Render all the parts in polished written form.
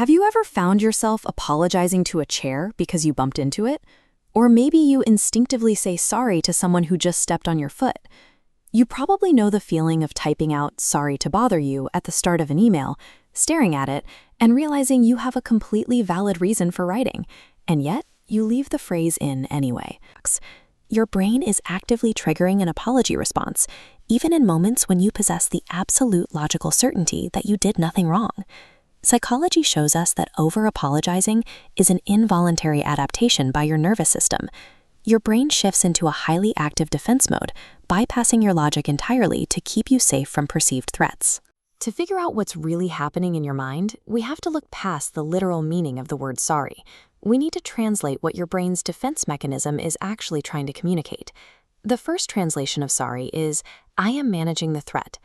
Have you ever found yourself apologizing to a chair because you bumped into it? Or maybe you instinctively say sorry to someone who just stepped on your foot. You probably know the feeling of typing out "sorry to bother you" at the start of an email, staring at it, and realizing you have a completely valid reason for writing, and yet you leave the phrase in anyway. Your brain is actively triggering an apology response, even in moments when you possess the absolute logical certainty that you did nothing wrong. Psychology shows us that over-apologizing is an involuntary adaptation by your nervous system. Your brain shifts into a highly active defense mode, bypassing your logic entirely to keep you safe from perceived threats. To figure out what's really happening in your mind, we have to look past the literal meaning of the word sorry. We need to translate what your brain's defense mechanism is actually trying to communicate. The first translation of sorry is, "I am managing the threat."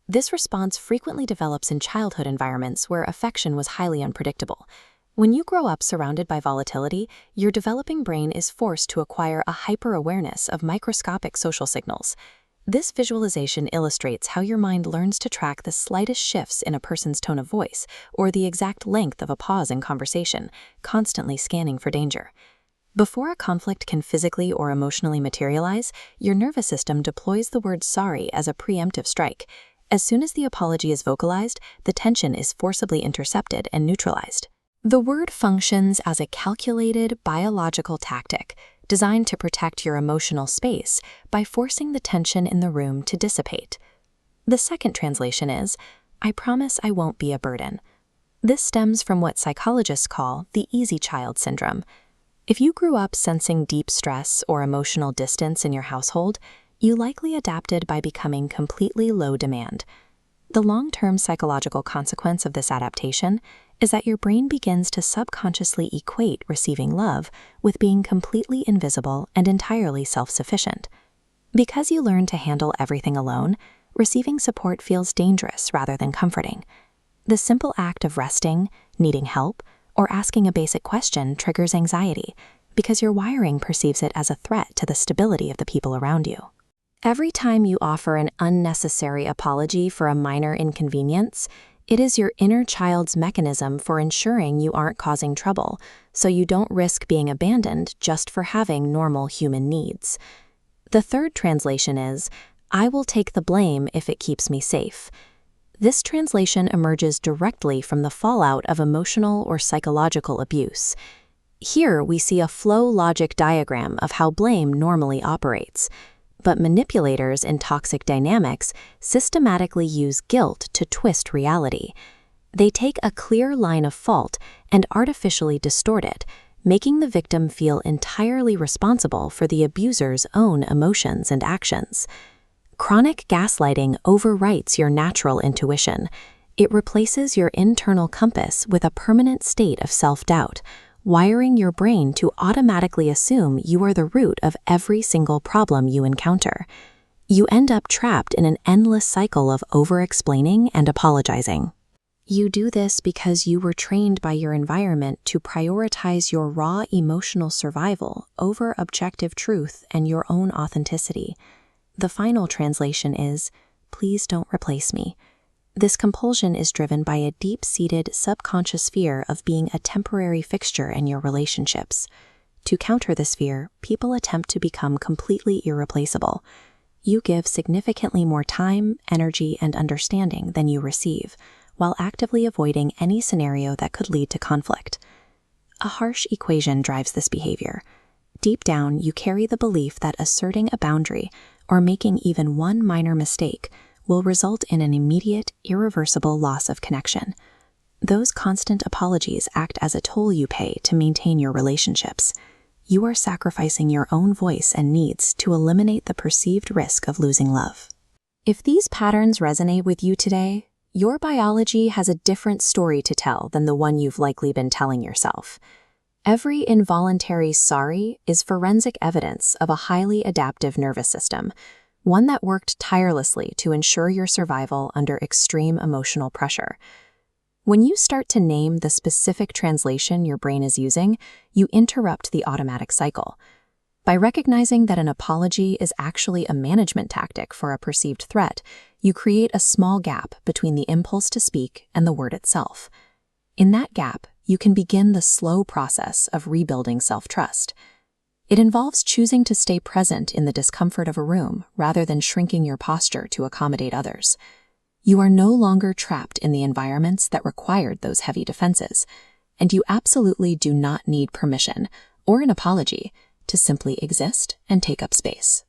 This response frequently develops in childhood environments where affection was highly unpredictable. When you grow up surrounded by volatility, your developing brain is forced to acquire a hyper-awareness of microscopic social signals. This visualization illustrates how your mind learns to track the slightest shifts in a person's tone of voice or the exact length of a pause in conversation, constantly scanning for danger. Before a conflict can physically or emotionally materialize, your nervous system deploys the word sorry as a preemptive strike. As soon as the apology is vocalized, the tension is forcibly intercepted and neutralized. The word functions as a calculated biological tactic designed to protect your emotional space by forcing the tension in the room to dissipate. The second translation is, "I promise I won't be a burden." This stems from what psychologists call the easy child syndrome. If you grew up sensing deep stress or emotional distance in your household, you likely adapted by becoming completely low demand. The long-term psychological consequence of this adaptation is that your brain begins to subconsciously equate receiving love with being completely invisible and entirely self-sufficient. Because you learn to handle everything alone, receiving support feels dangerous rather than comforting. The simple act of resting, needing help, or asking a basic question triggers anxiety because your wiring perceives it as a threat to the stability of the people around you. Every time you offer an unnecessary apology for a minor inconvenience, it is your inner child's mechanism for ensuring you aren't causing trouble, so you don't risk being abandoned just for having normal human needs. The third translation is, "I will take the blame if it keeps me safe." This translation emerges directly from the fallout of emotional or psychological abuse. Here we see a flow logic diagram of how blame normally operates. But manipulators in toxic dynamics systematically use guilt to twist reality. They take a clear line of fault and artificially distort it, making the victim feel entirely responsible for the abuser's own emotions and actions. Chronic gaslighting overwrites your natural intuition. It replaces your internal compass with a permanent state of self-doubt, wiring your brain to automatically assume you are the root of every single problem you encounter. You end up trapped in an endless cycle of over-explaining and apologizing. You do this because you were trained by your environment to prioritize your raw emotional survival over objective truth and your own authenticity. The final translation is, "Please don't replace me." This compulsion is driven by a deep-seated subconscious fear of being a temporary fixture in your relationships. To counter this fear, people attempt to become completely irreplaceable. You give significantly more time, energy, and understanding than you receive, while actively avoiding any scenario that could lead to conflict. A harsh equation drives this behavior. Deep down, you carry the belief that asserting a boundary or making even one minor mistake will result in an immediate, irreversible loss of connection. Those constant apologies act as a toll you pay to maintain your relationships. You are sacrificing your own voice and needs to eliminate the perceived risk of losing love. If these patterns resonate with you today, your biology has a different story to tell than the one you've likely been telling yourself. Every involuntary sorry is forensic evidence of a highly adaptive nervous system, one that worked tirelessly to ensure your survival under extreme emotional pressure. When you start to name the specific translation your brain is using, you interrupt the automatic cycle. By recognizing that an apology is actually a management tactic for a perceived threat, you create a small gap between the impulse to speak and the word itself. In that gap, you can begin the slow process of rebuilding self-trust. It involves choosing to stay present in the discomfort of a room rather than shrinking your posture to accommodate others. You are no longer trapped in the environments that required those heavy defenses, and you absolutely do not need permission or an apology to simply exist and take up space.